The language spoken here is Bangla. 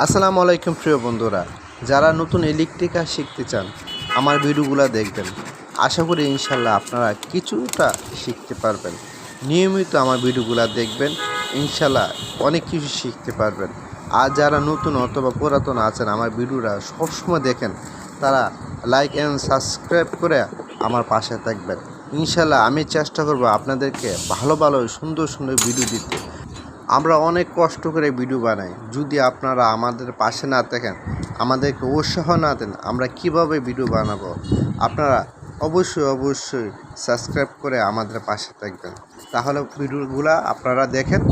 আসসালামু আলাইকুম প্রিয় বন্ধুরা, যারা নতুন ইলেকট্রিক্যাল শিখতে চান আমার ভিডিওগুলো দেখবেন। আশা করি ইনশাল্লাহ আপনারা কিছুটা শিখতে পারবেন। নিয়মিত আমার ভিডিওগুলো দেখবেন, ইনশাল্লাহ অনেক কিছু শিখতে পারবেন। আর যারা নতুন অথবা পুরাতন আছেন আমার ভিডিওটা সবসময় দেখেন, তারা লাইক অ্যান্ড সাবস্ক্রাইব করে আমার পাশে থাকবেন। ইনশাল্লাহ আমি চেষ্টা করব আপনাদেরকে ভালো ভালো সুন্দর সুন্দর ভিডিও দিতে। আমরা অনেক কষ্ট করে ভিডিও বানাই, যদি আপনারা আমাদের পাশে না থাকেন, আমাদেরকে উৎসাহ না দেন, আমরা কিভাবে ভিডিও বানাবো? আপনারা অবশ্যই সাবস্ক্রাইব করে আমাদের পাশে থাকবেন, তাহলে ভিডিওগুলো আপনারা দেখেন,